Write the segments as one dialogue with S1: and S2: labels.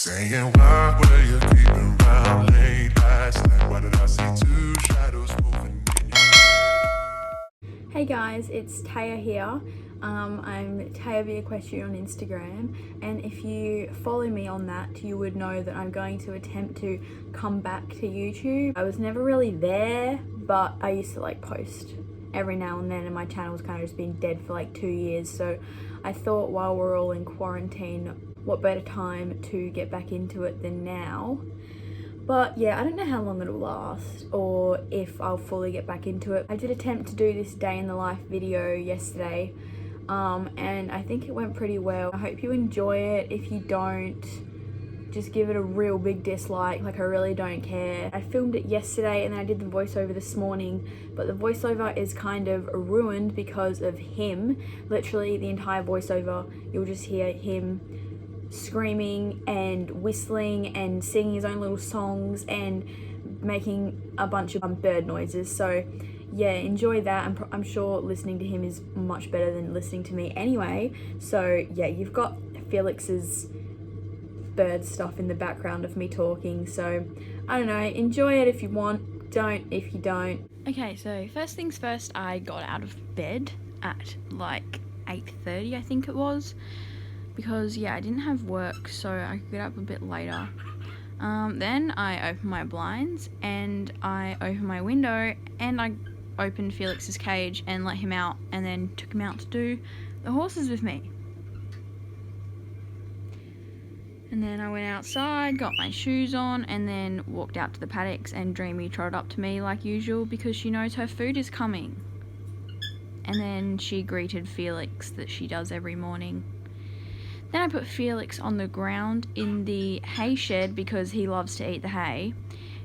S1: Saying why were you creeping round late last night? Why did I see two shadows moving in your head?
S2: Hey guys, it's Taya here. I'm Taya the Equestrian on Instagram, and if you follow me on that, you would know that I'm going to attempt to come back to YouTube. I was never really there, but I used to post every now and then, and my channel's kind of just been dead for 2 years, so I thought while we're all in quarantine, what better time to get back into it than now. But yeah, I don't know how long it'll last or if I'll fully get back into it. I did attempt to do this day in the life video yesterday, and I think it went pretty well. I hope you enjoy it. If you don't, just give it a real big dislike. I really don't care. I filmed it yesterday and then I did the voiceover this morning, but the voiceover is kind of ruined because of him. Literally the entire voiceover, you'll just hear him screaming and whistling and singing his own little songs and making a bunch of bird noises. So yeah, enjoy that. I'm sure listening to him is much better than listening to me anyway. So yeah, you've got Felix's bird stuff in the background of me talking, so I don't know, enjoy it if you want, don't if you don't. Okay, so first things first, I got out of bed at 8:30 I think it was, because yeah, I didn't have work, so I could get up a bit later. Then I opened my blinds and I opened my window and I opened Felix's cage and let him out, and then took him out to do the horses with me. And then I went outside, got my shoes on, and then walked out to the paddocks, and Dreamy trotted up to me like usual because she knows her food is coming. And then she greeted Felix that she does every morning. Then I put Felix on the ground in the hay shed because he loves to eat the hay.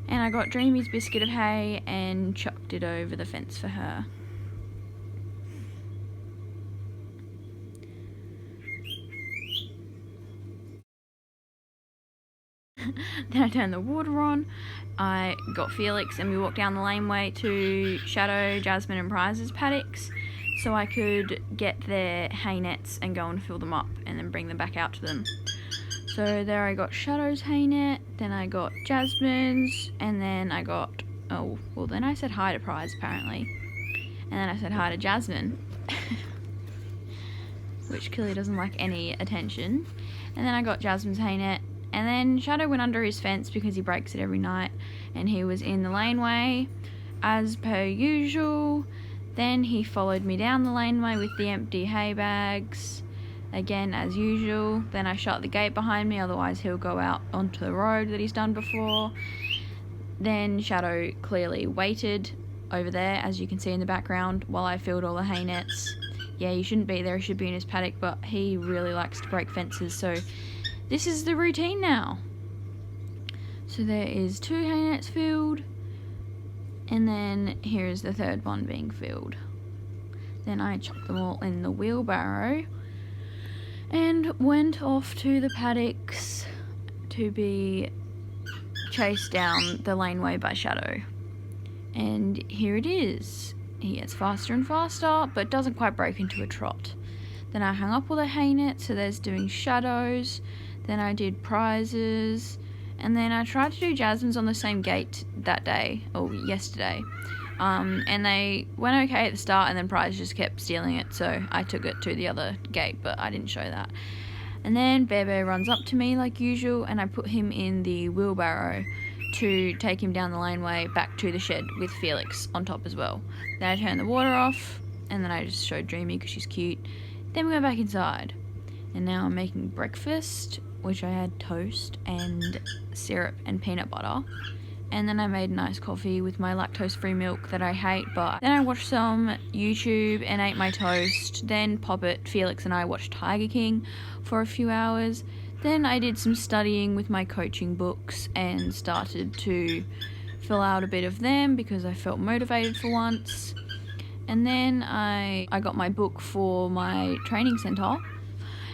S2: And I got Dreamy's biscuit of hay and chucked it over the fence for her. Then I turned the water on, I got Felix and we walked down the laneway to Shadow, Jasmine and Prizes paddocks so I could get their hay nets and go and fill them up and then bring them back out to them. So there I got Shadow's hay net, then I got Jasmine's, and then I got, then I said hi to Prize apparently, and then I said hi to Jasmine, which clearly doesn't like any attention, and then I got Jasmine's hay net. And then Shadow went under his fence because he breaks it every night, and he was in the laneway as per usual. Then he followed me down the laneway with the empty hay bags, again as usual. Then I shut the gate behind me, otherwise he'll go out onto the road that he's done before. Then Shadow clearly waited over there, as you can see in the background, while I filled all the hay nets. Yeah, he shouldn't be there, he should be in his paddock, but he really likes to break fences, so this is the routine now. So there is 2 hay nets filled, and then here is the third one being filled. Then I chucked them all in the wheelbarrow and went off to the paddocks to be chased down the laneway by Shadow. And here it is. He gets faster and faster, but doesn't quite break into a trot. Then I hung up all the hay nets, so there's doing Shadows. Then I did Prizes, and then I tried to do Jasmine's on the same gate that day, or yesterday, and they went okay at the start, and then Prize just kept stealing it, so I took it to the other gate, but I didn't show that. And then Bear runs up to me like usual, and I put him in the wheelbarrow to take him down the laneway back to the shed with Felix on top as well. Then I turned the water off, and then I just showed Dreamy because she's cute. Then we went back inside, and now I'm making breakfast, which I had toast and syrup and peanut butter, and then I made a nice coffee with my lactose-free milk that I hate, but then I watched some YouTube and ate my toast. Then Poppet, Felix and I watched Tiger King for a few hours. Then I did some studying with my coaching books and started to fill out a bit of them because I felt motivated for once. And then I got my book for my training centre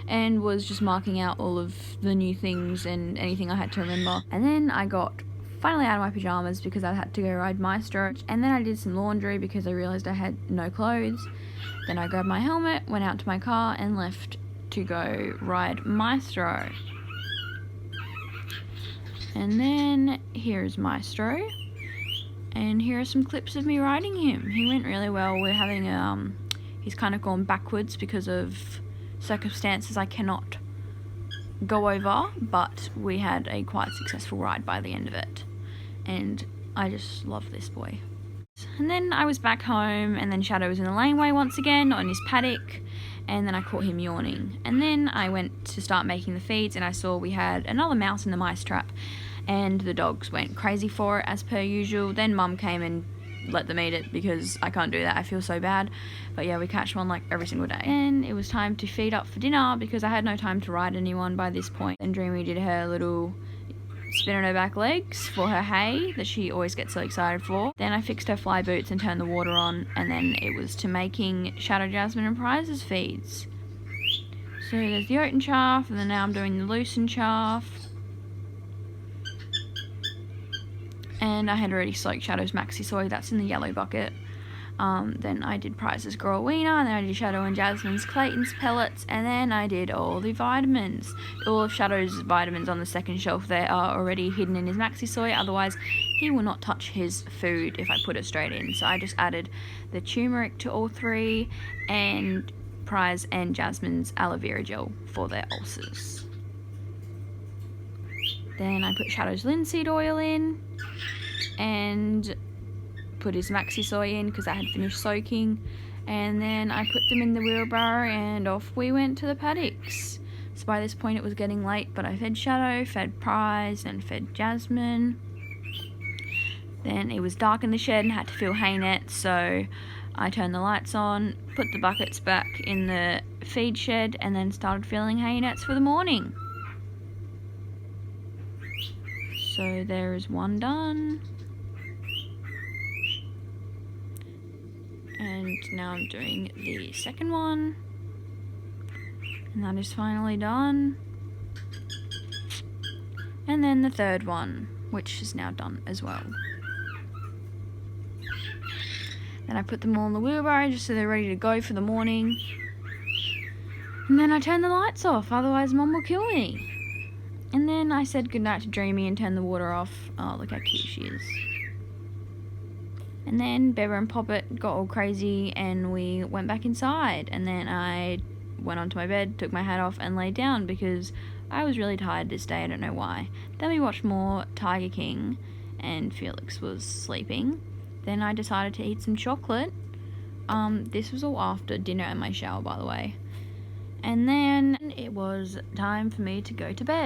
S2: and was just marking out all of the new things and anything I had to remember. And then I got finally out of my pyjamas because I had to go ride Maestro. And then I did some laundry because I realised I had no clothes. Then I grabbed my helmet, went out to my car and left to go ride Maestro. And then here's Maestro. And here are some clips of me riding him. He went really well. We're having he's kind of gone backwards because of circumstances I cannot go over, but we had a quite successful ride by the end of it. And I just love this boy. And then I was back home, and then Shadow was in the laneway once again on his paddock, and then I caught him yawning. And then I went to start making the feeds, and I saw we had another mouse in the mice trap, and the dogs went crazy for it as per usual. Then Mum came and let them eat it because I can't do that, I feel so bad. But yeah, we catch one like every single day. And it was time to feed up for dinner because I had no time to ride anyone by this point. And Dreamy did her little spin on her back legs for her hay that she always gets so excited for. Then I fixed her fly boots and turned the water on, and then it was to making Shadow, Jasmine and Prizes feeds. So there's the oat chaff, and then now I'm doing the loosened chaff. And I had already soaked Shadow's maxi soy, that's in the yellow bucket. Then I did Prizes grow a wiener, and then I did Shadow and Jasmine's Clayton's pellets, and then I did all the vitamins. All of Shadow's vitamins on the second shelf there are already hidden in his maxi soy, otherwise he will not touch his food if I put it straight in. So I just added the turmeric to all three, and Prize and Jasmine's aloe vera gel for their ulcers. Then I put Shadow's linseed oil in, and put his maxi soy in because I had finished soaking, and then I put them in the wheelbarrow and off we went to the paddocks. So by this point it was getting late, but I fed Shadow, fed Prize, and fed Jasmine. Then it was dark in the shed and had to fill hay nets, so I turned the lights on, put the buckets back in the feed shed, and then started filling hay nets for the morning. So there is one done. And now I'm doing the second one, and that is finally done. And then the third one, which is now done as well. Then I put them all in the wheelbarrow just so they're ready to go for the morning. And then I turn the lights off, otherwise Mum will kill me. And then I said goodnight to Dreamy and turned the water off. Oh, look how cute she is. And then Beba and Poppet got all crazy and we went back inside. And then I went onto my bed, took my hat off and laid down because I was really tired this day, I don't know why. Then we watched more Tiger King and Felix was sleeping. Then I decided to eat some chocolate. This was all after dinner and my shower, by the way. And then it was time for me to go to bed.